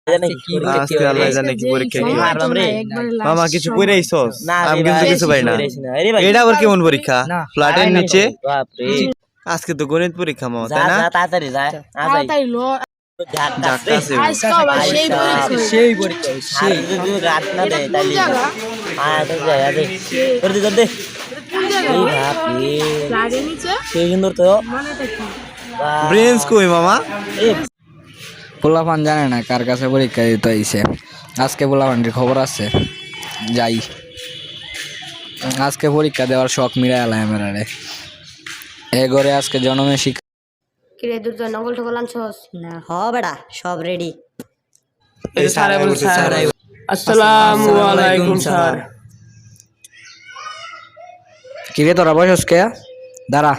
আজকে আল্লাহ জানে কি পরীক্ষা কি মামা কিছু পড়ে আইছস আমি কিন্তু কিছু পাই না এটা আবার কেমন পরীক্ষা ফ্ল্যাটের নিচে আজকে তো গণিত পরীক্ষা মামা তাই না তাড়াতাড়ি যা তাড়াতাড়ি লো ডাকতাছে সেই পরীক্ষা সেই যদি রাত না দেয় তাইলে দে এই ভাবি লাগে নিচে সেই সুন্দর তো ব্রেঞ্চ কই মামা পোলাপান জানে না কার কাছে পরীক্ষা দিতে হইছে আজকে পোলাপানটির খবর আছে যাই আজকে পরীক্ষা দেওয়ার শখ মিলাই এলাম এবারে এ ঘরে আজকে জনমে শিক্ষা কিরে দুর্জয় নকল টকল আনছস না হ বেটা সব রেডি আসসালামু আলাইকুম স্যার কিরে তোরা বসস কে দাঁড়া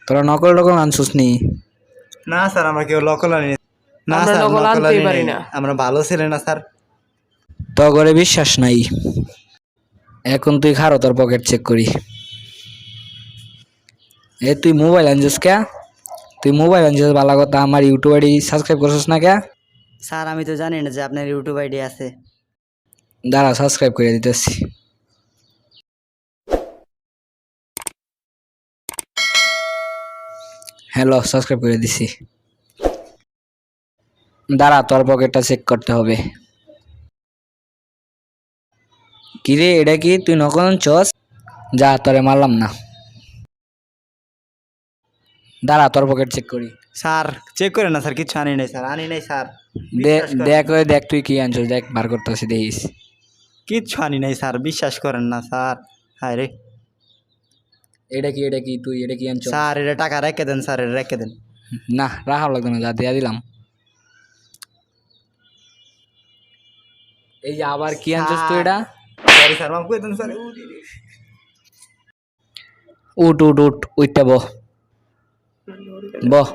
তোরা নকল টকল আনছস নি না স্যার আমরা কেউ নকল আনি না আমরা স্যার নকল নকল আনতেই আনি পারি নাই। না। আমরা ভালো ছেলে না স্যার তো ঘরে বিশ্বাস নাই এখন তুই খারো তোর পকেট চেক করি এ তুই মোবাইল আনছিস কে তুই মোবাইল আনছিস ভালো কথা আমার ইউটিউব আইডি সাবস্ক্রাইব করছিস না কে স্যার আমি তো জানি না যে আপনার ইউটিউব আইডি আছে দাঁড়া সাবস্ক্রাইব করে দিতেছি হ্যালো সাবস্ক্রাইব করে দিছি দাঁড়া তোর পকেটটা চেক করতে হবে কিরে এটা কি তুই নকল আনছস যা তোরে মারলাম না দাঁড়া তোর পকেট চেক করি স্যার চেক করে না স্যার কিছু আনি নাই স্যার আনি নাই স্যার দেখ ওই দেখ তুই কি আনছস দেখ বার করতেছি দেখিস কিচ্ছু আনি নাই স্যার বিশ্বাস করেন না স্যার হায় রে এটা কি তুই এটা কি আনছস স্যার এটা টাকা রেখে দেন স্যার এটা রেখে দেন না রাখা লাগতো না যা দিয়া দিলাম এই যে আবার কি আনছস তুই এটা সরি স্যার মাফ করে দেন স্যার উঠ উঠটা বহ বহ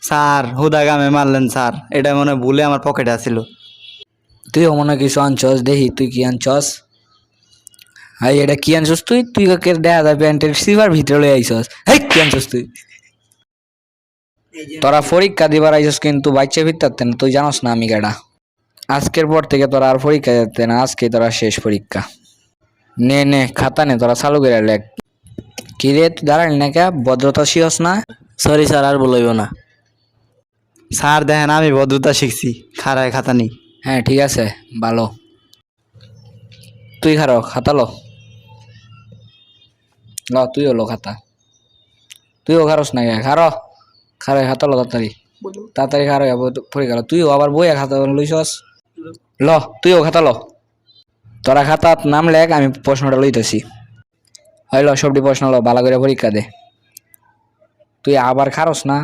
স্যার হুদা গামে মারলেন স্যার এটা মনে হয় ভুলে আমার পকেটে আছিল তুইও মনে কিছু আনছস দেখি তুই কি আনছস হাই এটা কি আনছস তুই কাকে দেখা যায় প্যান্টের সিভার ভিতরে লই আইছস হেই কি আনছস তুই তোরা পরীক্ষা দিবার আইছস কিন্তু বাচ্চা ভিতরতে না তুই জানোস না আমি কেডা আজকের পর থেকে তোরা আর পরীক্ষা দিতে না আজকে তোরা শেষ পরীক্ষা নে খাতা নে তোরা চালু করে লেখ কি রে তুই দাঁড়ালি না কে ভদ্রতা শিখস না সরি স্যার আর বলইব না স্যার দেখেন আমি ভদ্রতা শিখছি খারায় খাতা নেই হ্যাঁ ঠিক আছে ভালো তুই খারো খাতা লো তুইও লো খাতা তুইও খারস না কে খারে খাতা লো তাড়াতাড়ি খারো পড়ে গেল তুইও আবার বইয়া খাতা লইছস তুইও খাতা লো তোরা খাতাত নাম লেখ আমি প্রশ্নটা লইতেছি হইল সবটি প্রশ্ন লো ভালো করে পরীক্ষা দে তুই আবার খারস না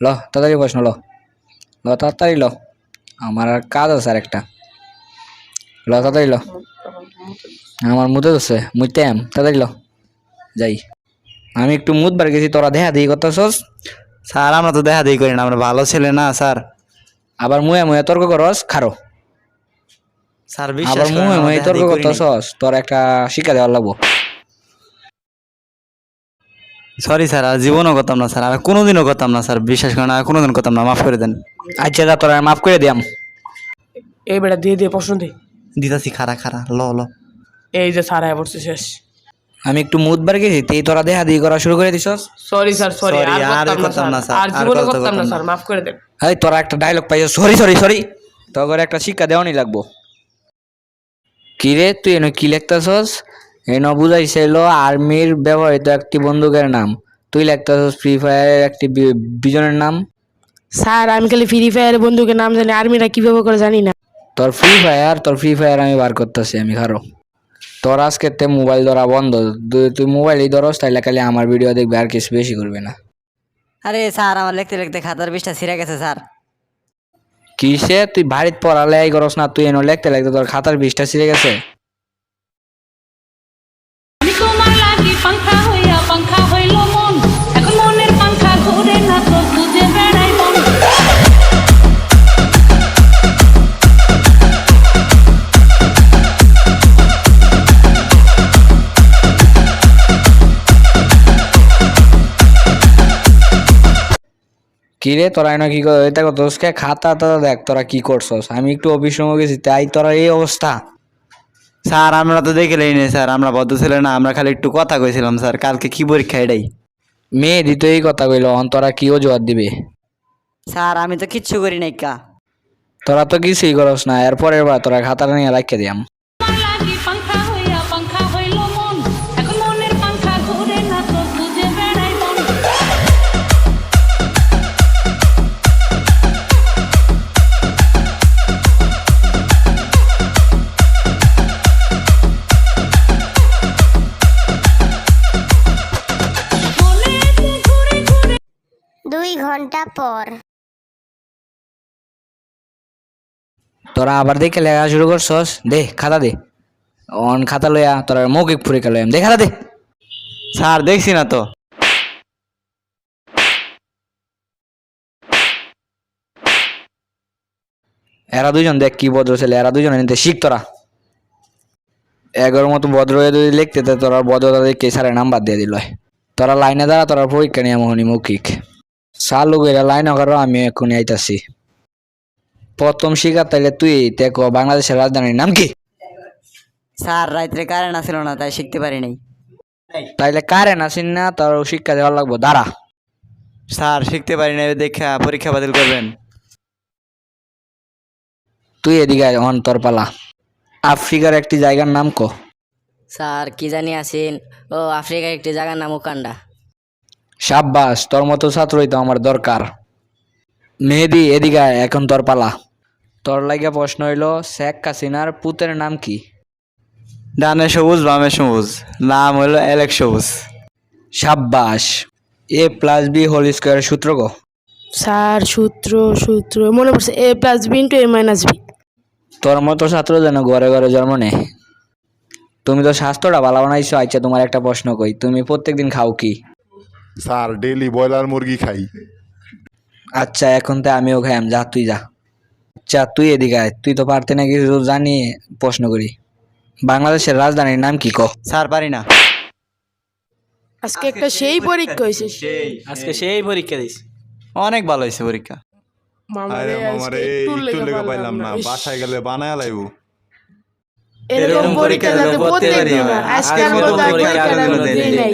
তাড়াতাড়ি প্রশ্ন তাড়াতাড়ি আমার আর কাজ আছে আর একটা তাড়াতাড়ি আমার মুতে আছে মুইতে তাড়াতাড়ি যাই আমি একটু মুত বার গেছি তোরা দেখা দিই করতেছস স্যার আমরা তো দেখা দেখি করি না আমরা ভালো ছেলে না স্যার আবার মুয়ে তর্ক করস খারো স্যার আবার বিশ্বাস করেন মুয়ে আমরা দেখা তর্ক দেখি করি নাই। করতেছস তোর একটা শিক্ষা দেওয়ার লাগবো সরি স্যার আর জীবনও করতাম না স্যার আর কোনোদিনও করতাম না স্যার বিশ্বাস করেন আর কোনোদিন করতাম না মাফ করে দেন আচ্ছা যা তোরা মাফ করে দিয়াম এই বেটা দিয়ে প্রশ্ন দে দিতাছি খারা ল এই যে স্যার পড়ছে শেষ আমি একটু মুত বার গেছি তুই তোরা দেখা দিয়ে করা শুরু করে দিছস সরি স্যার সরি Sorry, আর করতাম না স্যার আর জীবনে করতাম না স্যার মাফ করে দেন এই তোরা একটা ডায়লগ পাইছস সরি তোর ঘরে একটা শিক্ষা দেওয়ানি লাগবো কি রে তুই এনে কি লিখতেছস এনে বুঝাইছিল আর্মির ব্যবহৃত একটি বন্দুকের নাম তুই লিখতেছস ফ্রি ফায়ারের একটি বিজনের নাম স্যার আমি খালি ফ্রি ফায়ার বন্ধুকে নাম জানি আর্মিরা কিভাবে করে জানি না তোর ফ্রি ফায়ার আমি বার করতেছি আমি খারো তোর আজকে তে মোবাইল ধরা বন্ধ তুই মোবাইলই ধরস তাইলে খালি আমার ভিডিও দেখবে আর কিছু বেশি করবে না আরে স্যার আমার লিখতে লিখতে খাতার পৃষ্ঠা ছিঁড়ে গেছে স্যার কিসে তুই বাড়িতে পড়ালে এই করস না তুই এনে লিখতে লিখতে তোর খাতার বিষটা ছিঁড়ে গেছে আমি তোমার লাগি পাংখা হইল মন এখন মনের পাংখা ঘুরে না তো বুঝে বেড়াই মন কি কি রে তোরা এনে কি এটা করছস কে খাতা দেখ তোরা কি করছস আমি একটু অফিস রুমে গেছি তাই তোরা এই অবস্থা স্যার আমরা তো দেখলেই নেই স্যার, আমরা ভদ্র ছেলে না, আমরা খালি একটু কথা কইছিলাম স্যার। কালকে কি পরীক্ষা এটাই? মেয়ে দিত এই কথা কইল তোরা কি অজুহাত দিবে? স্যার আমি তো কিচ্ছু করি নাই কা। তোরা তো কিছুই করস না, এরপরের বার তোরা খাতাটা নিয়ে রাখতে দিয়াম। তোমার লাগি পাংখা হইয়া পাংখা হইল মন, এখন মনের পাংখা ঘুরে না তো বুঝে বেড়াই মন। মনে আছে ঘুরে ঘুরে 2 ঘন্টা পর। তোরা আবার দেখে লেখা শুরু করছস, দে খাতা দে। অন খাতা লইয়া তোরা মৌখিক পরীক্ষা লইয়াম, দে খাতা দে। স্যার দেখছি না তো। এরা দুজন দেখ কি ভদ্র ছেলে, এরা দুজন নিতে শিখ তোরা। এগারোর মতো ভদ্র হয়ে যদি লিখতে তোরা ভদ্রতা দেখে স্যারের নাম্বার দিয়ে দিল। তোরা লাইনে দাঁড়া, তোরা পরীক্ষা নিয়ে মোহনী মৌখিক চালু করে লাইনে করো, আমি এক্ষুনি আইতাছি। প্রথম শিকার তাইলে তুই দেখো বাংলাদেশের রাজধানীর নাম কি? স্যার রাত্রে কারেন্ট আসিল না তাই শিখতে পারি নাই। তাইলে কারেন্ট আসিন না, তোর শিক্ষা দেওয়া লাগবো, দাঁড়া। স্যার শিখতে পারি না দেখা পরীক্ষা বাতিল করবেন? তুই এদিকে আয়, অন তোর পালা। আফ্রিকার একটি জায়গার নাম ক। স্যার কি জানি আসেন, ও আফ্রিকার একটি জায়গার নাম উকান্ডা। সাব্বাস, তোর মতো ছাত্রই তো আমার দরকার। মেহেদি এদিকে আয়, এখন তোর পালা। তোর লাগে প্রশ্ন হইলো শেখ হাসিনার পুতের নাম কি? ডানে সবুজ বামে সবুজ, নাম হলো অ্যালেক্স সবুজ। সাব্বাস। a+b হোল স্কয়ার সূত্র ক। স্যার সূত্র মনে পড়ছে, a+b * a-b। তোর মতো ছাত্র যেন ঘরে ঘরে জন্ম নেয়। তুমি তো স্বাস্থ্যটা ভালো বানাইছো। আচ্ছা তোমার একটা প্রশ্ন কই, তুমি প্রত্যেকদিন খাও কি? স্যার ডেইলি ব্রয়লার মুরগি খাই। আচ্ছা এখন তো আমিও খাইম, যা তুই যা। আচ্ছা তুই এদিকে আয়, তুই তো পারতে না কিছু জানি প্রশ্ন করি। বাংলাদেশের রাজধানীর নাম কি ক। স্যার পারি না। আজকে একটা সেই পরীক্ষা হয়েছে, আজকে সেই পরীক্ষা দিছি। অনেক ভালো হয়েছে পরীক্ষা। আরে মামারে একটু লেগে পাইলাম না, বাসায় গেলে বানায় লাইবো। এরকম পরীক্ষা যাতে প্রত্যেকদিন হয়। আজকের মতো পরীক্ষাটা দেই নাই।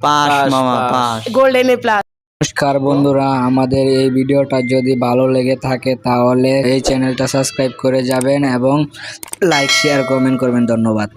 পাস মামা পাস। Golden A+। নমস্কার বন্ধুরা, আমাদের এই ভিডিওটা যদি ভালো লেগে থাকে তাহলে এই চ্যানেলটা সাবস্ক্রাইব করে যাবেন এবং লাইক শেয়ার কমেন্ট করবেন। ধন্যবাদ।